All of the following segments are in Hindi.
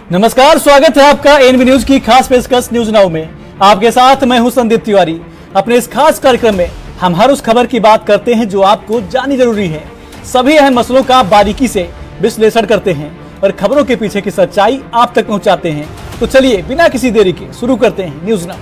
नमस्कार, स्वागत है आपका एनबी न्यूज की खास पेशकश न्यूज नाउ में। आपके साथ मैं हूं संदीप तिवारी। अपने इस खास कार्यक्रम में हम हर उस खबर की बात करते हैं जो आपको जाननी जरूरी है। सभी अहम मसलों का बारीकी से विश्लेषण करते हैं और खबरों के पीछे की सच्चाई आप तक पहुंचाते हैं। तो चलिए बिना किसी देरी के शुरू करते हैं न्यूज नाउ।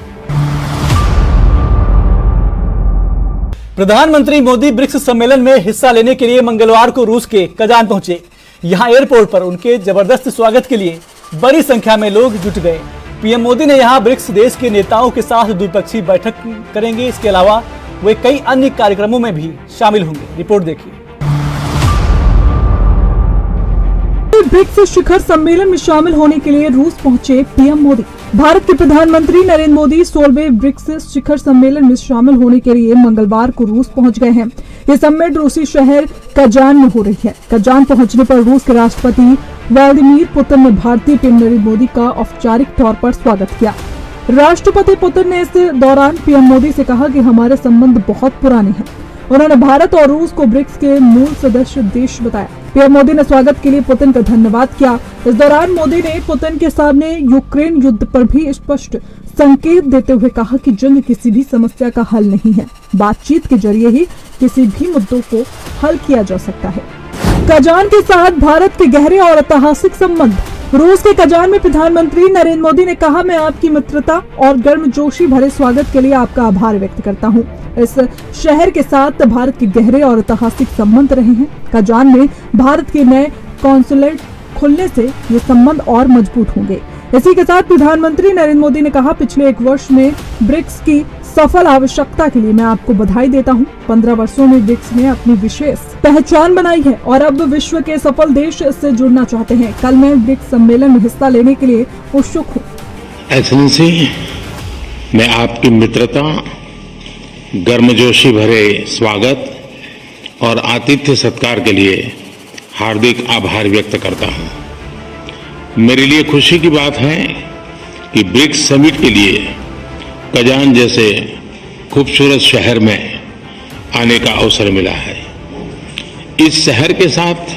प्रधानमंत्री मोदी ब्रिक्स सम्मेलन में हिस्सा लेने के लिए मंगलवार को रूस के कजान पहुंचे। यहां एयरपोर्ट पर उनके जबरदस्त स्वागत के लिए बड़ी संख्या में लोग जुट गए। पीएम मोदी ने यहां ब्रिक्स देश के नेताओं के साथ द्विपक्षीय बैठक करेंगे। इसके अलावा वे कई अन्य कार्यक्रमों में भी शामिल होंगे। रिपोर्ट देखिए। ब्रिक्स शिखर सम्मेलन में शामिल होने के लिए रूस पहुंचे पीएम मोदी। भारत के प्रधानमंत्री नरेंद्र मोदी 16वें ब्रिक्स शिखर सम्मेलन में शामिल होने के लिए मंगलवार को रूस पहुंच गए हैं। ये सम्मेलन रूसी शहर कजान में हो रही है। कजान पहुंचने पर रूस के राष्ट्रपति व्लादिमीर पुतिन ने भारतीय पीएम नरेंद्र मोदी का औपचारिक तौर पर स्वागत किया। राष्ट्रपति पुतिन ने इस दौरान पीएम मोदी से कहा कि हमारे संबंध बहुत पुराने हैं। उन्होंने भारत और रूस को ब्रिक्स के मूल सदस्य देश बताया। पीएम मोदी ने स्वागत के लिए पुतिन का धन्यवाद किया। इस दौरान मोदी ने पुतिन के सामने यूक्रेन युद्ध पर भी स्पष्ट संकेत देते हुए कहा कि जंग किसी भी समस्या का हल नहीं है, बातचीत के जरिए ही किसी भी मुद्दों को हल किया जा सकता है। कजान के साथ भारत के गहरे और ऐतिहासिक संबंध। रूस के कजान में प्रधानमंत्री नरेंद्र मोदी ने कहा, मैं आपकी मित्रता और गर्मजोशी भरे स्वागत के लिए आपका आभार व्यक्त करता हूं। इस शहर के साथ भारत के गहरे और ऐतिहासिक संबंध रहे हैं। कजान में भारत के नए कॉन्सुलेट खुलने से ये संबंध और मजबूत होंगे। इसी के साथ प्रधानमंत्री नरेंद्र मोदी ने कहा, पिछले 1 वर्ष में ब्रिक्स की सफल आवश्यकता के लिए मैं आपको बधाई देता हूं। 15 वर्षों में ब्रिक्स ने अपनी विशेष पहचान बनाई है और अब विश्व के सफल देश इससे जुड़ना चाहते हैं। कल मैं ब्रिक्स सम्मेलन में हिस्सा लेने के लिए उत्सुक हूँ। एक्सेलेंसी, मैं आपकी मित्रता, गर्मजोशी भरे स्वागत और आतिथ्य सत्कार के लिए हार्दिक आभार व्यक्त करता हूं। मेरे लिए खुशी की बात है कि ब्रिक्स समिट के लिए कजान जैसे खूबसूरत शहर में आने का अवसर मिला है। इस शहर के साथ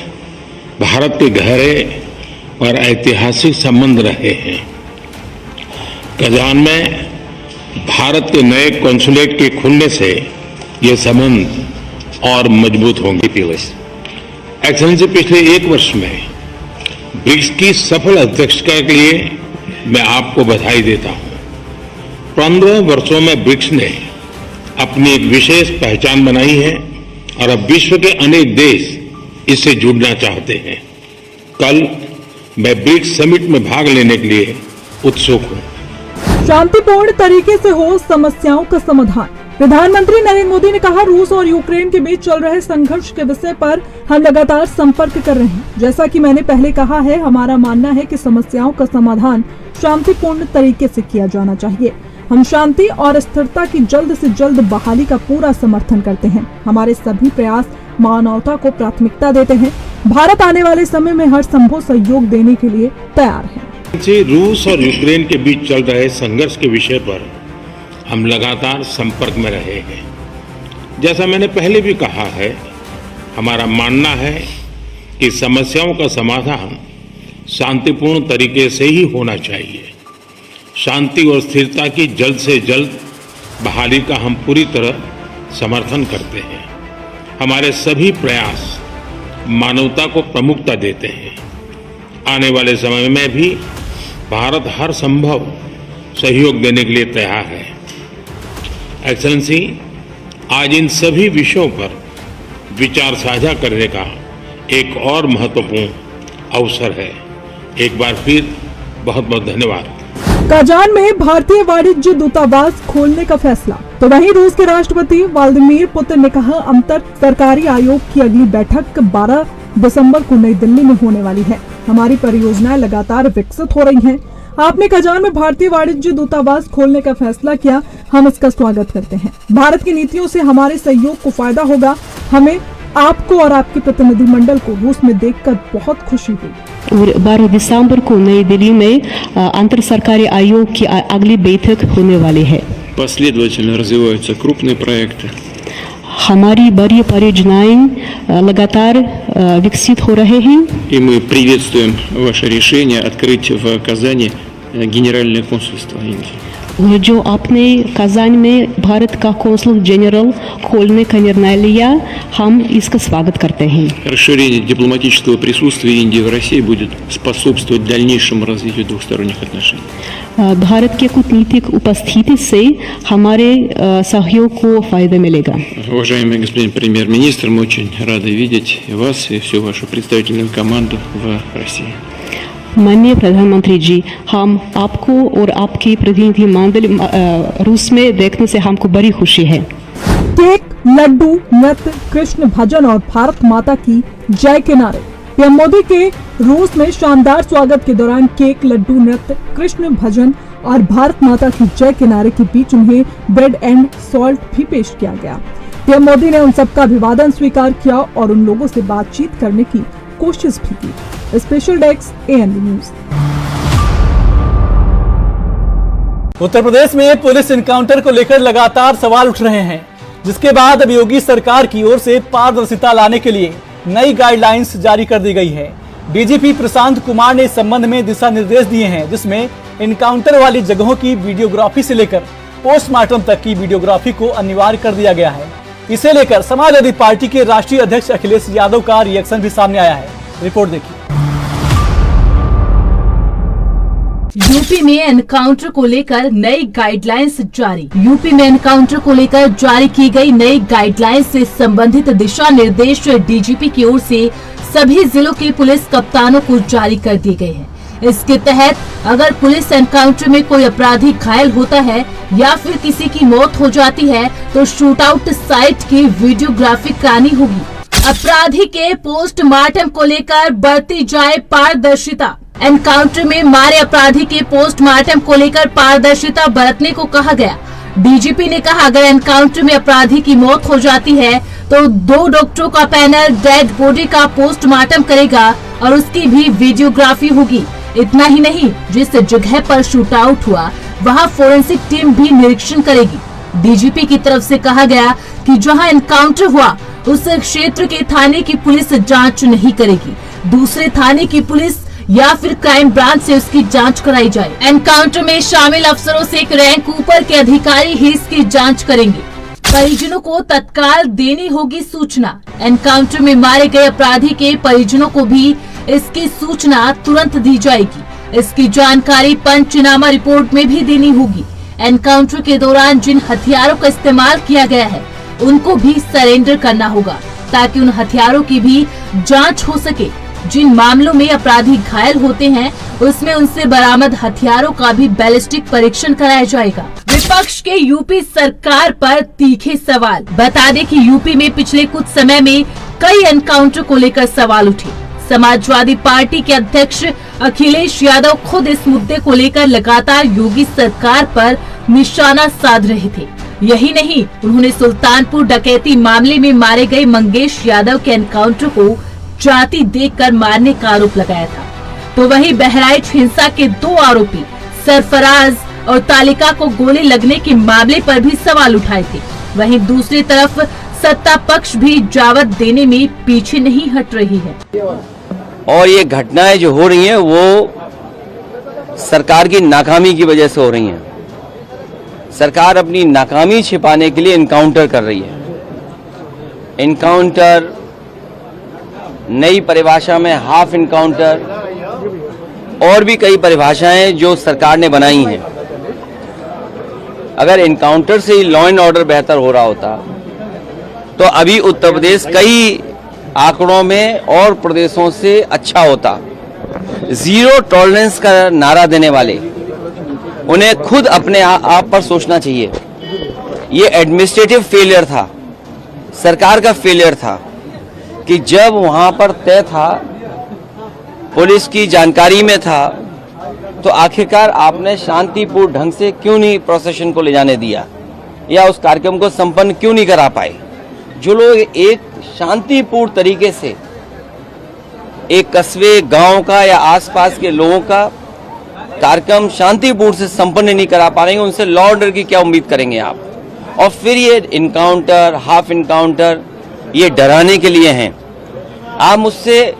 भारत के गहरे और ऐतिहासिक संबंध रहे हैं। कजान में भारत के नए कॉन्सुलेट के खुलने से ये संबंध और मजबूत होंगे। एक्सेलेंसी, पिछले 1 वर्ष में ब्रिक्स की सफल अध्यक्षता के लिए मैं आपको बधाई देता हूं। 15 वर्षों में ब्रिक्स ने अपनी एक विशेष पहचान बनाई है और अब विश्व के अनेक देश इससे जुड़ना चाहते हैं। कल मैं ब्रिक्स समिट में भाग लेने के लिए उत्सुक हूं। शांतिपूर्ण तरीके से हो समस्याओं का समाधान। प्रधानमंत्री नरेंद्र मोदी ने कहा, रूस और यूक्रेन के बीच चल रहे संघर्ष के विषय पर हम लगातार संपर्क कर रहे हैं। जैसा कि मैंने पहले कहा है, हमारा मानना है कि समस्याओं का समाधान शांतिपूर्ण तरीके से किया जाना चाहिए। हम शांति और स्थिरता की जल्द से जल्द बहाली का पूरा समर्थन करते हैं। हमारे सभी प्रयास मानवता को प्राथमिकता देते हैं। भारत आने वाले समय में हर संभव सहयोग देने के लिए तैयार है। रूस और यूक्रेन के बीच चल रहे संघर्ष के विषय पर हम लगातार संपर्क में रहे हैं। जैसा मैंने पहले भी कहा है, हमारा मानना है कि समस्याओं का समाधान शांतिपूर्ण तरीके से ही होना चाहिए। शांति और स्थिरता की जल्द से जल्द बहाली का हम पूरी तरह समर्थन करते हैं। हमारे सभी प्रयास मानवता को प्रमुखता देते हैं। आने वाले समय में भी भारत हर संभव सहयोग देने के लिए तैयार है। एक्सेलेंसी, आज इन सभी विषयों पर विचार साझा करने का एक और महत्वपूर्ण अवसर है। एक बार फिर बहुत बहुत धन्यवाद। कजान में भारतीय वाणिज्य दूतावास खोलने का फैसला। तो वहीं रूस के राष्ट्रपति व्लादिमीर पुतिन ने कहा, अंतर सरकारी आयोग की अगली बैठक 12 दिसंबर को नई दिल्ली में होने वाली है। हमारी परियोजनाएं लगातार विकसित हो रही हैं। आपने कजान में भारतीय वाणिज्य दूतावास खोलने का फैसला किया, हम इसका स्वागत करते हैं। भारत की नीतियों से हमारे सहयोग को फायदा होगा। हमें आपको और आपके प्रतिनिधिमंडल को रूस में देखकर बहुत खुशी हुई। और 12 दिसंबर को नई दिल्ली में अंतर सरकारी आयोग की अगली बैठक होने वाली है। Последовательно развиваются крупные проекты. हमारी बड़ी परियोजनाएं लगातार विकसित हो रहे हैं। И мы приветствуем ваше решение открыть в Казани Генеральное консульство Индии. जो आपने कजान में भारत का कौंसल जनरल खोलने का निर्णय लिया, हम इसका स्वागत करते हैं। Расширение дипломатического присутствия Индии в России будет способствовать дальнейшему развитию двухсторонних отношений. भारत के कूटनीतिक उपस्थिति से हमारे सहयोग को फायदा मिलेगा। Уважаемый господин премьер-министр, мы очень рады видеть и вас, и всю вашу представительную команду в России. माननीय प्रधानमंत्री जी, हम आपको और आपकी प्रतिनिधि मंडल रूस में देखने से हमको बड़ी खुशी है। केक, लड्डू, नृत्य, कृष्ण भजन और भारत माता की जय के नारे। पीएम मोदी के रूस में शानदार स्वागत के दौरान केक, लड्डू, नृत्य, कृष्ण भजन और भारत माता की जय के नारे के बीच उन्हें ब्रेड एंड सॉल्ट भी पेश किया गया। पीएम मोदी ने उन सबका अभिवादन स्वीकार किया और उन लोगों से बातचीत करने की कोशिश भी की। Special desk ANB news. Uttar Pradesh में पुलिस एनकाउंटर को लेकर लगातार सवाल उठ रहे हैं, जिसके बाद अब योगी सरकार की ओर से पारदर्शिता लाने के लिए नई गाइडलाइंस जारी कर दी गई है। डीजीपी प्रशांत कुमार ने इस संबंध में दिशा निर्देश दिए हैं, जिसमें एनकाउंटर वाली जगहों की वीडियोग्राफी से लेकर पोस्टमार्टम तक की वीडियोग्राफी को अनिवार्य कर दिया गया है। इसे लेकर समाजवादी पार्टी के राष्ट्रीय अध्यक्ष अखिलेश यादव का रिएक्शन भी सामने आया है। रिपोर्ट देखिए। यूपी में एनकाउंटर को लेकर नई गाइडलाइंस जारी। यूपी में एनकाउंटर को लेकर जारी की गई नई गाइडलाइंस से संबंधित दिशा निर्देश डीजीपी की ओर से सभी जिलों के पुलिस कप्तानों को जारी कर दिए गए हैं। इसके तहत अगर पुलिस एनकाउंटर में कोई अपराधी घायल होता है या फिर किसी की मौत हो जाती है तो शूट आउट साइट की वीडियोग्राफी करानी होगी। अपराधी के पोस्टमार्टम को लेकर बढ़ती जाए पारदर्शिता। एनकाउंटर में मारे अपराधी के पोस्टमार्टम को लेकर पारदर्शिता बरतने को कहा गया। डीजीपी ने कहा, अगर एनकाउंटर में अपराधी की मौत हो जाती है तो 2 डॉक्टरों का पैनल डेड बॉडी का पोस्टमार्टम करेगा और उसकी भी वीडियोग्राफी होगी। इतना ही नहीं, जिस जगह पर शूट आउट हुआ वहां फोरेंसिक टीम भी निरीक्षण करेगी। डीजीपी की तरफ से कहा गया कि जहां एनकाउंटर हुआ उस क्षेत्र के थाने की पुलिस जांच नहीं करेगी, दूसरे थाने की पुलिस या फिर क्राइम ब्रांच से उसकी जांच कराई जाए। एनकाउंटर में शामिल अफसरों से एक रैंक ऊपर के अधिकारी ही इसकी जांच करेंगे। परिजनों को तत्काल देनी होगी सूचना। एनकाउंटर में मारे गए अपराधी के परिजनों को भी इसकी सूचना तुरंत दी जाएगी। इसकी जानकारी पंचनामा रिपोर्ट में भी देनी होगी। एनकाउंटर के दौरान जिन हथियारों का इस्तेमाल किया गया है उनको भी सरेंडर करना होगा, ताकि उन हथियारों की भी जांच हो सके। जिन मामलों में अपराधी घायल होते हैं उसमें उनसे बरामद हथियारों का भी बैलिस्टिक परीक्षण कराया जाएगा। विपक्ष के यूपी सरकार पर तीखे सवाल। बता दें कि यूपी में पिछले कुछ समय में कई एनकाउंटर को लेकर सवाल उठे। समाजवादी पार्टी के अध्यक्ष अखिलेश यादव खुद इस मुद्दे को लेकर लगातार योगी सरकार पर निशाना साध रहे थे। यही नहीं, उन्होंने सुल्तानपुर डकैती मामले में मारे गए मंगेश यादव के एनकाउंटर को जाति देखकर मारने का आरोप लगाया था। तो वहीं बहराइच हिंसा के 2 आरोपी सरफराज और तालिका को गोली लगने के मामले पर भी सवाल उठाए थे। वहीं दूसरी तरफ सत्ता पक्ष भी जावत देने में पीछे नहीं हट रही है। और ये घटनाएं जो हो रही हैं वो सरकार की नाकामी की वजह से हो रही हैं। सरकार अपनी नाकामी छिपाने के लिए एनकाउंटर कर रही है। एनकाउंटर, नई परिभाषा में हाफ एनकाउंटर और भी कई परिभाषाएं जो सरकार ने बनाई हैं। अगर एनकाउंटर से ही लॉ एंड ऑर्डर बेहतर हो रहा होता तो अभी उत्तर प्रदेश कई आंकड़ों में और प्रदेशों से अच्छा होता। जीरो टॉलरेंस का नारा देने वाले उन्हें खुद अपने आप पर सोचना चाहिए। ये एडमिनिस्ट्रेटिव फेलियर था, सरकार का फेलियर था कि जब वहां पर तय था, पुलिस की जानकारी में था, तो आखिरकार आपने शांतिपूर्ण ढंग से क्यों नहीं प्रोसेशन को ले जाने दिया या उस कार्यक्रम को संपन्न क्यों नहीं करा पाए। जो लोग एक शांतिपूर्ण तरीके से एक कस्बे, गांव का या आसपास के लोगों का कार्यक्रम शांतिपूर्ण से संपन्न नहीं करा पा रहे हैं, उनसे लॉ ऑर्डर की क्या उम्मीद करेंगे आप। और फिर ये इनकाउंटर, हाफ इनकाउंटर, ये डराने के लिए हैं। आप मुझसे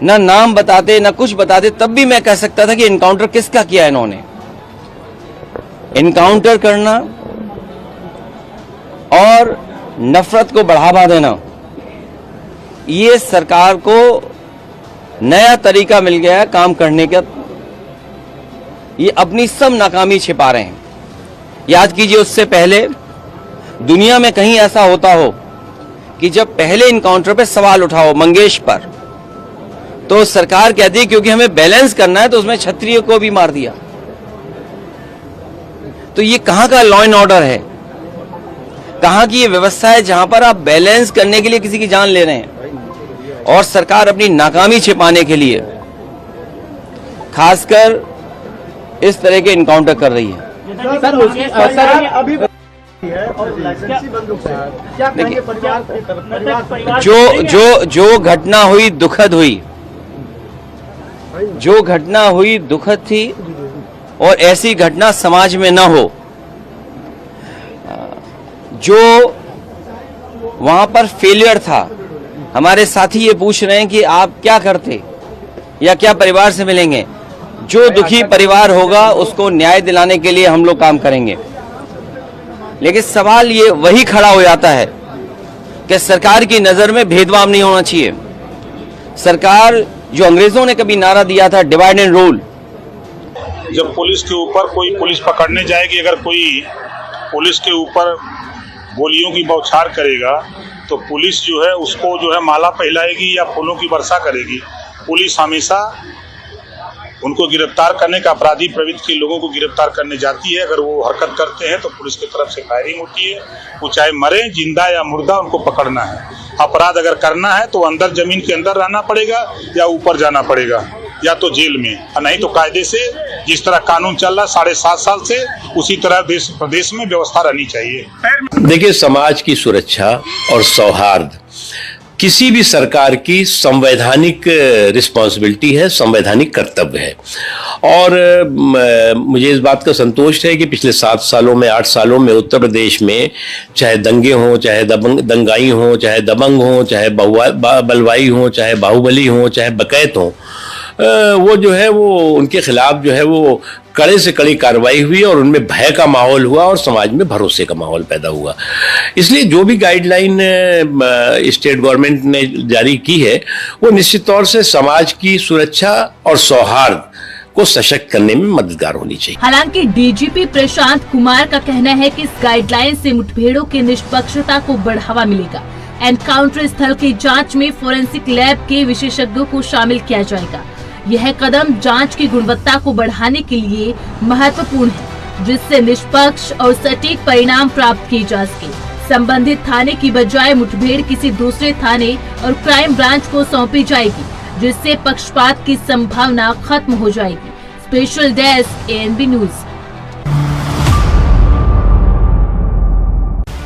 ना नाम बताते ना कुछ बताते, तब भी मैं कह सकता था कि इनकाउंटर किसका किया इन्होंने। इनकाउंटर करना और नफरत को बढ़ावा देना, ये सरकार को नया तरीका मिल गया है काम करने का। ये अपनी सब नाकामी छिपा रहे हैं। याद कीजिए, उससे पहले दुनिया में कहीं ऐसा होता हो कि जब पहले इनकाउंटर पे सवाल उठाओ मंगेश पर, तो सरकार कहती है क्योंकि हमें बैलेंस करना है तो उसमें क्षत्रिय को भी मार दिया। तो ये कहां का लॉ एंड ऑर्डर है? कहां की ये व्यवस्था है जहां पर आप बैलेंस करने के लिए किसी की जान ले रहे हैं? और सरकार अपनी नाकामी छिपाने के लिए खासकर इस तरह के इनकाउंटर कर रही है। जो घटना हुई दुखद हुई, जो घटना हुई दुखद थी, और ऐसी घटना समाज में ना हो। जो वहां पर फेलियर था, हमारे साथी ये पूछ रहे हैं कि आप क्या करते या क्या परिवार से मिलेंगे। जो दुखी परिवार होगा उसको न्याय दिलाने के लिए हम लोग काम करेंगे। लेकिन सवाल ये वही खड़ा हो जाता है कि सरकार की नजर में भेदभाव नहीं होना चाहिए। सरकार, जो अंग्रेजों ने कभी नारा दिया था, डिवाइड एंड रूल, जब पुलिस के ऊपर कोई पुलिस पकड़ने जाएगी, अगर कोई पुलिस के ऊपर गोलियों की बौछार करेगा तो पुलिस जो है उसको जो है माला पहनाएगी या फूलों की वर्षा करेगी। पुलिस हमेशा उनको गिरफ्तार करने का, अपराधी प्रवृत्ति के लोगों को गिरफ्तार करने जाती है। अगर वो हरकत करते हैं तो पुलिस की तरफ से फायरिंग होती है। वो चाहे मरे, जिंदा या मुर्दा, उनको पकड़ना है। अपराध अगर करना है तो अंदर जमीन के अंदर रहना पड़ेगा या ऊपर जाना पड़ेगा, या तो जेल में, और नहीं तो कायदे से जिस तरह कानून चल रहा है 7.5 साल से, उसी तरह देश प्रदेश में व्यवस्था रहनी चाहिए। देखिए, समाज की सुरक्षा और सौहार्द किसी भी सरकार की संवैधानिक रिस्पॉन्सिबिलिटी है, संवैधानिक कर्तव्य है। और मुझे इस बात का संतोष है कि पिछले 7 सालों में, 8 सालों में उत्तर प्रदेश में चाहे दंगे हों, चाहे दंगाई हों, चाहे दबंग हों, चाहे बलवाई हों, चाहे बाहुबली हों, चाहे बकैत हों, वो जो है वो उनके खिलाफ जो है वो कड़े से कड़ी कार्रवाई हुई और उनमें भय का माहौल हुआ और समाज में भरोसे का माहौल पैदा हुआ। इसलिए जो भी गाइडलाइन स्टेट गवर्नमेंट ने जारी की है वो निश्चित तौर से समाज की सुरक्षा और सौहार्द को सशक्त करने में मददगार होनी चाहिए। हालांकि डीजीपी प्रशांत कुमार का कहना है कि इस गाइडलाइन से मुठभेड़ों की निष्पक्षता को बढ़ावा मिलेगा। एनकाउंटर स्थल की जांच में फोरेंसिक लैब के विशेषज्ञों को शामिल किया जाएगा। यह कदम जांच की गुणवत्ता को बढ़ाने के लिए महत्वपूर्ण है, जिससे निष्पक्ष और सटीक परिणाम प्राप्त किए जा सके। संबंधित थाने की बजाय मुठभेड़ किसी दूसरे थाने और क्राइम ब्रांच को सौंपी जाएगी, जिससे पक्षपात की संभावना खत्म हो जाएगी। Special desk ANB news.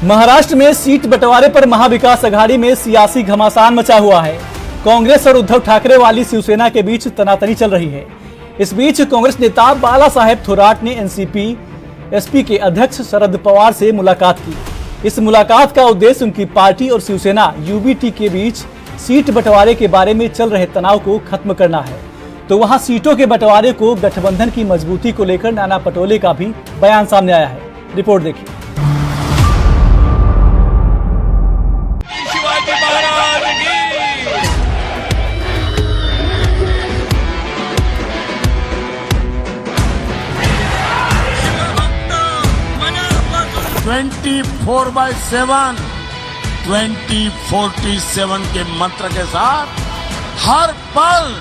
Maharashtra में सीट बंटवारे पर महाविकास अघाड़ी में सियासी घमासान मचा हुआ है। कांग्रेस और उद्धव ठाकरे वाली शिवसेना के बीच तनातनी चल रही है। इस बीच कांग्रेस नेता बाला साहेब थोराट ने एनसीपी एसपी के अध्यक्ष शरद पवार से मुलाकात की। इस मुलाकात का उद्देश्य उनकी पार्टी और शिवसेना यूबीटी के बीच सीट बंटवारे के बारे में चल रहे तनाव को खत्म करना है। तो वहां सीटों के बंटवारे को गठबंधन की मजबूती को लेकर नाना पटोले का भी बयान सामने आया है। रिपोर्ट देखिए। (24/7) 2047 के मंत्र के साथ हर पल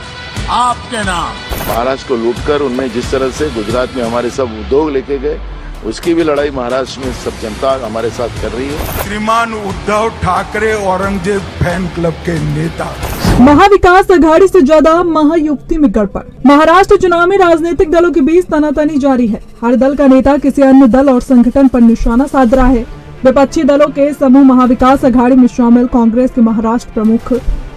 आपके नाम। महाराष्ट्र को लूटकर उनमें जिस तरह से गुजरात में हमारे सब उद्योग लेके गए, उसकी भी लड़ाई महाराष्ट्र में सब जनता हमारे साथ कर रही है। श्रीमान उद्धव ठाकरे औरंगजेब फैन क्लब के नेता। महाविकास अघाड़ी से ज्यादा महायुति में गड़बड़। महाराष्ट्र चुनाव में राजनीतिक दलों के बीच तनातनी जारी है। हर दल का नेता किसी अन्य दल और संगठन पर निशाना साध रहा है। विपक्षी दलों के समूह महाविकास अघाड़ी में शामिल कांग्रेस के महाराष्ट्र प्रमुख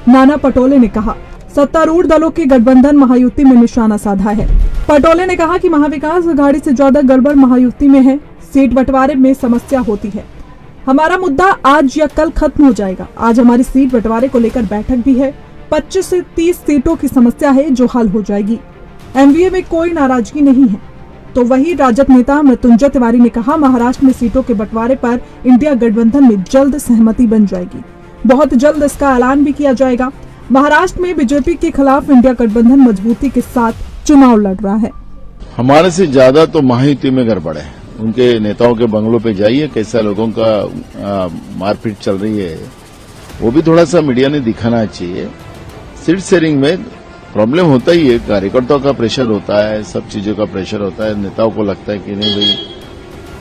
नाना पटोले ने कहा, सत्तारूढ़ दलों के गठबंधन महायुति में निशाना साधा है। पटोले ने कहा कि महाविकास अघाड़ी से ज्यादा गड़बड़ महायुति में है। सीट बंटवारे में समस्या होती है। हमारा मुद्दा आज या कल खत्म हो जाएगा। आज हमारी सीट बंटवारे को लेकर बैठक भी है। 25 से 30 सीटों की समस्या है जो हल हो जाएगी। एमवीए में कोई नाराजगी नहीं है। तो वही राजद नेता मृत्युंजय तिवारी ने कहा, महाराष्ट्र में सीटों के बंटवारे पर इंडिया गठबंधन में जल्द सहमति बन जाएगी। बहुत जल्द इसका ऐलान भी किया जाएगा। महाराष्ट्र में बीजेपी के खिलाफ इंडिया गठबंधन मजबूती के साथ चुनाव लड़ रहा है। हमारे से ज्यादा तो महायुति में गड़बड़ है। उनके नेताओं के बंगलों पे जाइए, कैसा लोगों का मारपीट चल रही है, वो भी थोड़ा सा मीडिया ने दिखाना चाहिए। सीट शेयरिंग में प्रॉब्लम होता ही है, कार्यकर्ताओं का प्रेशर होता है, सब चीजों का प्रेशर होता है। नेताओं को लगता है कि नहीं भाई,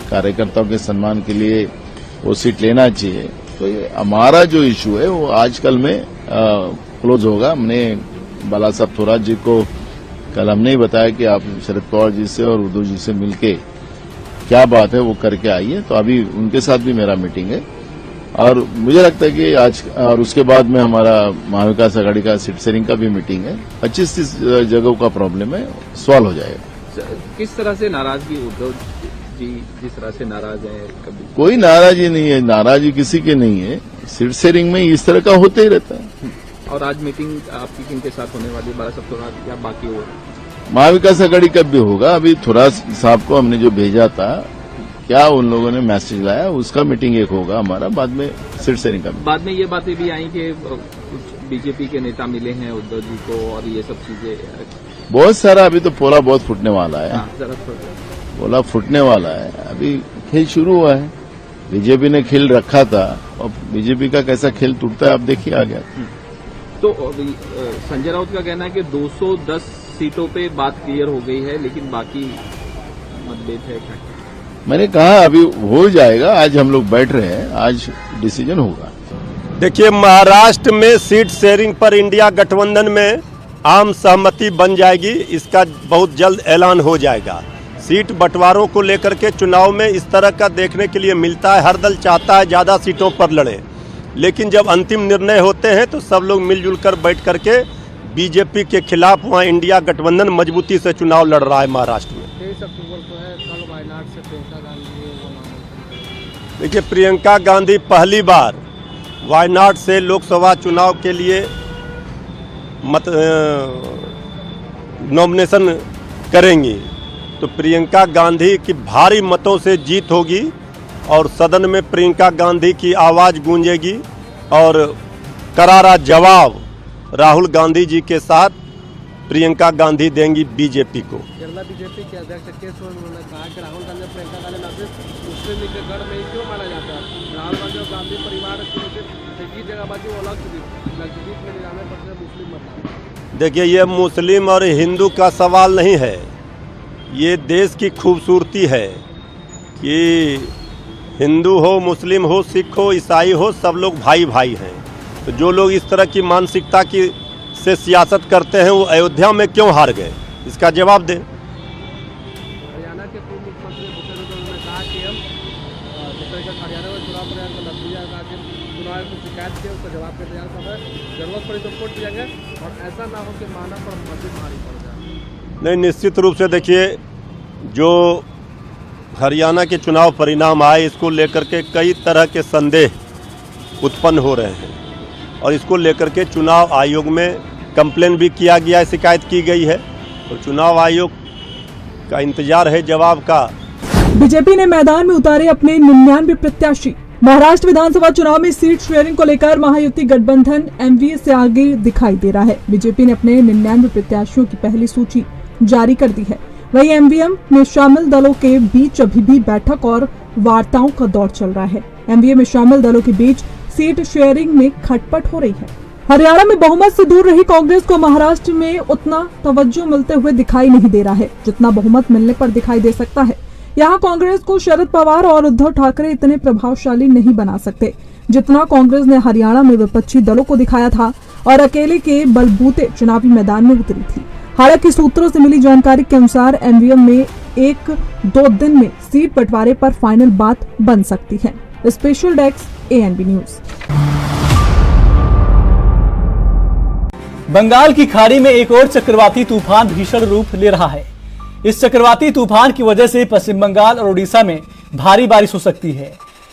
कार्यकर्ताओं के सम्मान के लिए वो सीट लेना चाहिए। तो ये हमारा जो इश्यू है वो आजकल में क्लोज होगा। हमने बाला साहब थोराट जी को कल हमने ही बताया कि आप शरद पवार जी से और उद्धव जी से मिलके क्या बात है वो करके आइए। तो अभी उनके साथ भी मेरा मीटिंग है और मुझे लगता है कि आज और उसके बाद में हमारा महाविकास आघाड़ी का सीट शेयरिंग का भी मीटिंग है। 25-30 जगहों का प्रॉब्लम है, सॉल्व हो जाएगा। किस तरह से नाराजगी उद्धव जी जिस तरह से नाराज है? कभी कोई नाराजगी नहीं है, नाराजगी किसी के नहीं है। सीट शेयरिंग में इस तरह का होते ही रहता है। और आज मीटिंग आपकी किनके साथ होने वाली है? बाला साहब थोराट या बाकी और? महाविकास आघाड़ी कब भी होगा। अभी थोराट साहब को हमने जो भेजा था, क्या उन लोगों ने मैसेज लाया, उसका मीटिंग एक होगा हमारा, बाद में सीट शेयरिंग का। बाद में ये बातें भी आई कि कुछ बीजेपी के नेता मिले हैं उद्धव जी को और ये सब चीजें बहुत सारा। अभी तो पोला बहुत फूटने वाला है। जरा पोला फूटने वाला है। अभी खेल शुरू हुआ है। बीजेपी ने खेल रखा था और बीजेपी का कैसा खेल टूटता है आप देखिए आ गया। तो संजय राउत का कहना है कि 210 सीटों पे बात क्लियर हो गई है, लेकिन बाकी मतभेद है। मैंने कहा अभी हो जाएगा। आज हम लोग बैठ रहे हैं, आज डिसीजन होगा। देखिए, महाराष्ट्र में सीट शेयरिंग पर इंडिया गठबंधन में आम सहमति बन जाएगी। इसका बहुत जल्द ऐलान हो जाएगा। सीट बंटवारों को लेकर के चुनाव में इस तरह का देखने के लिए मिलता है। हर दल चाहता है ज्यादा सीटों पर लड़े, लेकिन जब अंतिम निर्णय होते हैं तो सब लोग मिलजुल कर बैठ करके बीजेपी के खिलाफ वहाँ इंडिया गठबंधन मजबूती से चुनाव लड़ रहा है महाराष्ट्र में। देखिए, प्रियंका गांधी पहली बार वायनाड से लोकसभा चुनाव के लिए नॉमिनेशन करेंगी, तो प्रियंका गांधी की भारी मतों से जीत होगी और सदन में प्रियंका गांधी की आवाज़ गूंजेगी और करारा जवाब राहुल गांधी जी के साथ प्रियंका गांधी देंगी बीजेपी को। केरला बीजेपी के अध्यक्ष के उन्होंने कहा कि राहुल गांधी प्रियंका गांधी मुस्लिम लीग के गढ़ में क्यों माना जाता है? राहुल गांधी और गांधी परिवार की जगह बाकी वो लक्षद्वीप में 99% मुस्लिम मत। देखिए, ये मुस्लिम और हिंदू का सवाल नहीं है, ये देश की खूबसूरती है कि हिंदू हो, मुस्लिम हो, सिख हो, ईसाई हो, सब लोग भाई भाई हैं। तो जो लोग इस तरह की मानसिकता की से सियासत करते हैं वो अयोध्या में क्यों हार गए, इसका जवाब दें। हरियाणा के पूर्व मुख्यमंत्री भूपेंद्र ने कहा कि हम हरियाणा में चुनाव प्रयास में चुनाव को शिकायत किया, उसका जवाब के तैयार कर रहे हैं। जरूरत पड़ी तो कोर्ट जाएंगे और ऐसा ना हो कि माना पर मस्जिद भारी पड़ जाए। नहीं, निश्चित रूप से देखिए, जो हरियाणा के चुनाव परिणाम आए इसको लेकर के कई तरह के संदेह उत्पन्न हो रहे हैं और इसको लेकर के चुनाव आयोग में कंप्लेन भी किया गया है, शिकायत की गई है और चुनाव आयोग का इंतजार है जवाब का। बीजेपी ने मैदान में उतारे अपने 99 प्रत्याशी। महाराष्ट्र विधानसभा चुनाव में सीट शेयरिंग को लेकर महायुति गठबंधन एमवीए से आगे दिखाई दे रहा है। बीजेपी ने अपने 99 प्रत्याशियों की पहली सूची जारी कर दी है। वही एमवीएम में शामिल दलों के बीच अभी भी बैठक और वार्ताओं का दौर चल रहा है। एमवीए में शामिल दलों के बीच सीट शेयरिंग में खटपट हो रही है। हरियाणा में बहुमत से दूर रही कांग्रेस को महाराष्ट्र में उतना तवज्जो मिलते हुए दिखाई नहीं दे रहा है जितना बहुमत मिलने पर दिखाई दे सकता है। यहाँ कांग्रेस को शरद पवार और उद्धव ठाकरे इतने प्रभावशाली नहीं बना सकते जितना कांग्रेस ने हरियाणा में विपक्षी दलों को दिखाया था और अकेले के बलबूते चुनावी मैदान में उतरी थी। हालांकि सूत्रों से मिली जानकारी के अनुसार एमवीएम में 1-2 दिन में सीट बंटवारे पर फाइनल बात बन सकती है। Special desk ANB news. Bengal की खाड़ी में एक और चक्रवाती तूफान भीषण रूप ले रहा है। इस चक्रवाती तूफान की वजह से पश्चिम बंगाल और उड़ीसा में भारी बारिश हो सकती है।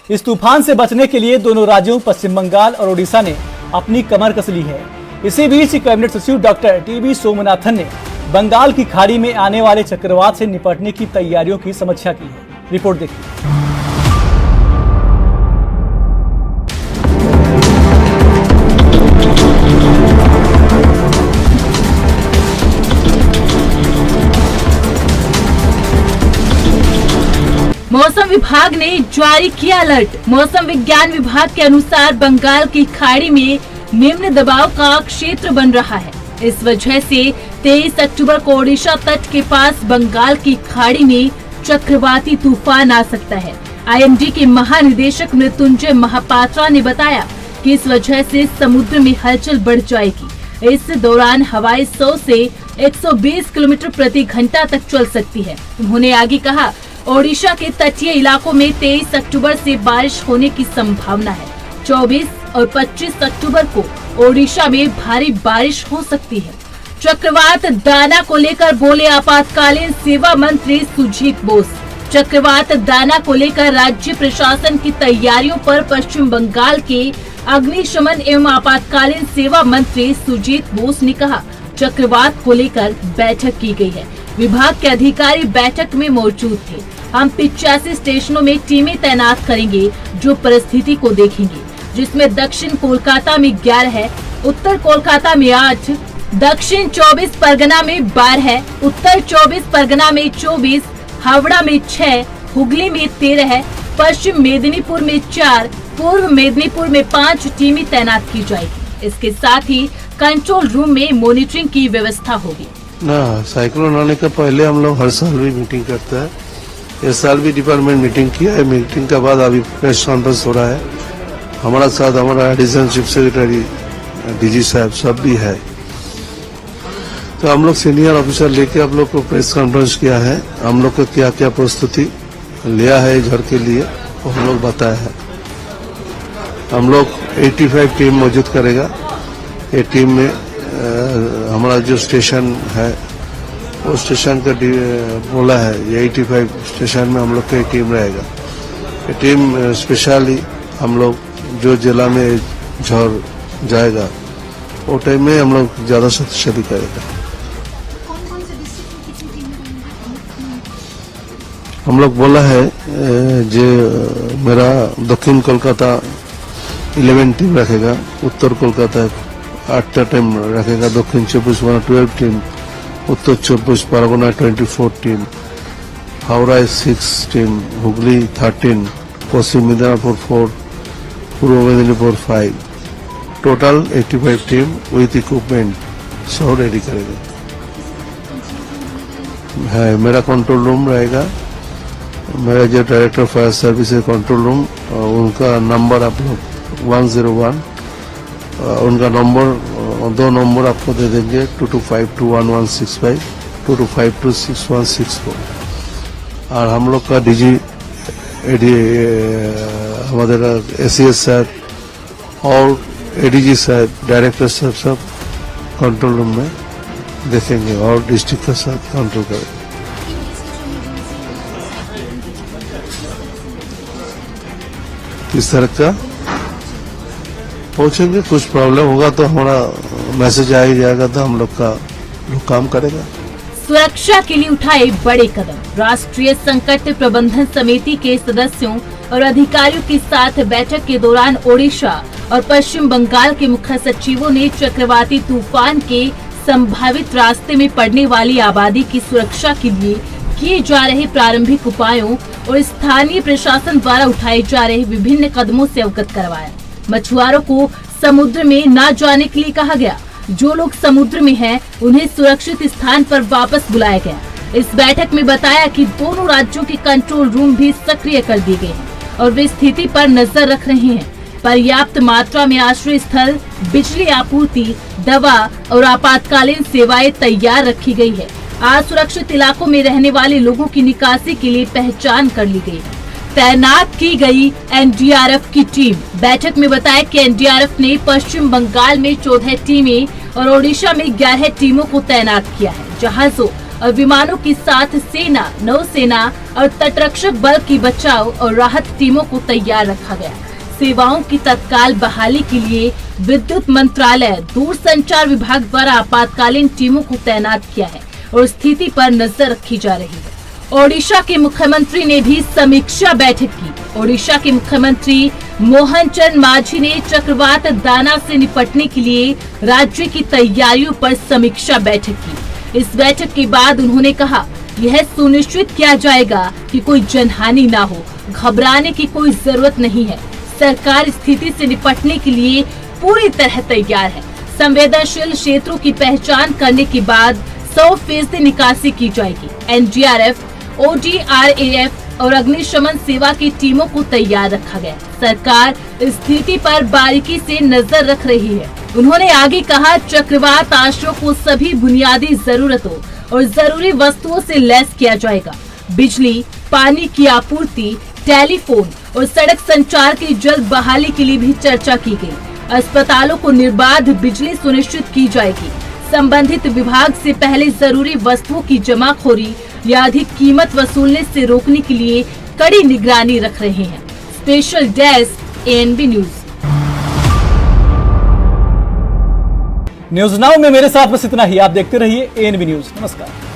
इस तूफान से बचने के लिए दोनों राज्यों पश्चिम बंगाल और ओडिशा ने अपनी कमर कस ली है। इसी बीच कैबिनेट सचिव डॉक्टर टीबी सोमनाथन ने बंगाल की खाड़ी में आने वाले चक्रवात से निपटने की तैयारियों की समीक्षा की है। रिपोर्ट देखिए। मौसम विभाग ने जारी किया अलर्ट। मौसम विज्ञान विभाग के अनुसार बंगाल की खाड़ी में निम्न दबाव का क्षेत्र बन रहा है। इस वजह से 23 अक्टूबर को ओडिशा तट के पास बंगाल की खाड़ी में चक्रवाती तूफान आ सकता है। आईएमडी के महानिदेशक मृत्युंजय महापात्रा ने बताया कि इस वजह से समुद्र में हलचल बढ़ जाएगी। इस दौरान हवाएं 100 से 120 किलोमीटर प्रति घंटा तक चल सकती है। उन्होंने आगे कहा, ओडिशा के तटीय इलाकों में 23 अक्टूबर से बारिश होने की संभावना है। 24 और 25 अक्टूबर को ओडिशा में भारी बारिश हो सकती है। चक्रवात दाना को लेकर बोले आपातकालीन सेवा मंत्री सुजीत बोस। चक्रवात दाना को लेकर राज्य प्रशासन की तैयारियों पर पश्चिम बंगाल के अग्निशमन एवं आपातकालीन सेवा मंत्री सुजीत बोस ने कहा, चक्रवात को लेकर बैठक की गई है। विभाग के अधिकारी बैठक में मौजूद थे। हम 85 स्टेशनों में टीमें तैनात करेंगे जो परिस्थिति को देखेंगे, जिसमें दक्षिण कोलकाता में 11 है, उत्तर कोलकाता में 8, दक्षिण 24 परगना में 12 है, उत्तर 24 परगना में 24, हावड़ा में 6, हुगली में 13 है, पश्चिम मेदिनीपुर में 4, पूर्व मेदिनीपुर में 5 टीमें तैनात की जाएगी। इसके साथ ही कंट्रोल रूम में मॉनिटरिंग की व्यवस्था होगी। ना, साइक्लोन आने का पहले हम लोग हर साल भी मीटिंग करते हैं। इस साल भी डिपार्टमेंट मीटिंग किया है। मीटिंग के बाद अभी प्रेस कॉन्फ्रेंस हो रहा है। हमारा साथ हमारा एडिशनल चीफ सेक्रेटरी डीजी साहब सब भी है। तो हम लोग सीनियर ऑफिसर लेके आप लोग को प्रेस कॉन्फ्रेंस किया है। हम लोग को क्या क्या प्रस्तुति लिया है इधर के लिए वो हम लोग बताया है। हम लोग 85 टीम मौजूद करेगा। ये टीम में हमारा जो स्टेशन है वो स्टेशन का बोला है, ये 85 स्टेशन में हम लोग का टीम रहेगा। ये टीम स्पेशली हम लोग जो जिला में झड़ जाएगा वो टाइम में हम लोग ज्यादा शक्तिशाली करेगा। हम लोग बोला है जो मेरा दक्षिण कोलकाता 11 टीम रखेगा, उत्तर कोलकाता 8 टीम रखेगा, दक्षिण 24 परगना 12 टीम, उत्तर 24 परगना 24 टीम, हावड़ा 6 टीम, हुगली 13, पश्चिम मेदिनीपुर 4, पूर्व Medinipur 5, total 85 team with equipment सब रेडी करेगा। है मेरा कंट्रोल रूम रहेगा। मेरा जो डायरेक्टर फायर सर्विस है कंट्रोल रूम, उनका नंबर आप लोग 101, उनका नंबर 2 नंबर आपको दे देंगे 22521165, 22526164। और हम लोग का डीजी हमारे एसीएस साहब और एडीजी साहब डायरेक्टर साहब सब कंट्रोल रूम में देखेंगे और डिस्ट्रिक्ट के साथ कंट्रोल करेंगे। किस तरह का पहुंचेंगे, कुछ प्रॉब्लम होगा तो हमारा मैसेज आ ही जाएगा तो हम लोग काम करेगा। सुरक्षा के लिए उठाए बड़े कदम। राष्ट्रीय संकट प्रबंधन समिति के सदस्यों और अधिकारियों के साथ बैठक के दौरान ओडिशा और पश्चिम बंगाल के मुख्य सचिवों ने चक्रवाती तूफान के संभावित रास्ते में पड़ने वाली आबादी की सुरक्षा के लिए किए जा रहे प्रारंभिक उपायों और स्थानीय प्रशासन द्वारा उठाए जा रहे विभिन्न कदमों से अवगत करवाया। मछुआरों को समुद्र में न जाने के लिए कहा गया। जो लोग समुद्र में हैं, उन्हें सुरक्षित स्थान पर वापस बुलाया गया। इस बैठक में बताया कि दोनों राज्यों के कंट्रोल रूम भी सक्रिय कर दिए गए हैं और वे स्थिति पर नजर रख रहे हैं। पर्याप्त मात्रा में आश्रय स्थल, बिजली आपूर्ति, दवा और आपातकालीन सेवाएं तैयार रखी गई है। असुरक्षित इलाकों में रहने वाले लोगों की निकासी के लिए पहचान कर ली गई है। तैनात की गई एनडीआरएफ की टीम। बैठक में बताया कि एनडीआरएफ ने पश्चिम बंगाल में 14 टीमें और ओडिशा में 11 टीमों को तैनात किया है। जहाजों और विमानों के साथ सेना, नौसेना और तटरक्षक बल की बचाव और राहत टीमों को तैयार रखा गया। सेवाओं की तत्काल बहाली के लिए विद्युत मंत्रालय, दूरसंचार विभाग द्वारा आपातकालीन टीमों को तैनात किया है और स्थिति पर नजर रखी जा रही है। ओडिशा के मुख्यमंत्री ने भी समीक्षा बैठक की। ओडिशा के मुख्यमंत्री मोहन चरण मांझी ने चक्रवात दाना से निपटने के लिए राज्य की तैयारियों पर समीक्षा बैठक की। इस बैठक के बाद उन्होंने कहा, यह सुनिश्चित किया जाएगा कि कोई जनहानि ना हो। घबराने की कोई जरूरत नहीं है। सरकार स्थिति से निपटने के लिए पूरी तरह तैयार है। संवेदनशील क्षेत्रों की पहचान करने के बाद 100% निकासी की जाएगी। एनडीआरएफ, ओडीआरएफ और अग्निशमन सेवा की टीमों को तैयार रखा गया। सरकार स्थिति पर बारीकी से नजर रख रही है। उन्होंने आगे कहा, चक्रवात आश्रयों को सभी बुनियादी जरूरतों और जरूरी वस्तुओं से लैस किया जाएगा। बिजली, पानी की आपूर्ति, टेलीफोन और सड़क संचार की जल्द बहाली के लिए भी चर्चा की गई। अस्पतालों को निर्बाध बिजली सुनिश्चित की जाएगी। संबंधित विभाग से पहले जरूरी वस्तुओं की जमाखोरी या अधिक कीमत वसूलने से रोकने के लिए कड़ी निगरानी रख रहे हैं। Special desk ANB news. News now में मेरे साथ बस इतना ही। आप देखते रहिए एएनबी न्यूज। नमस्कार।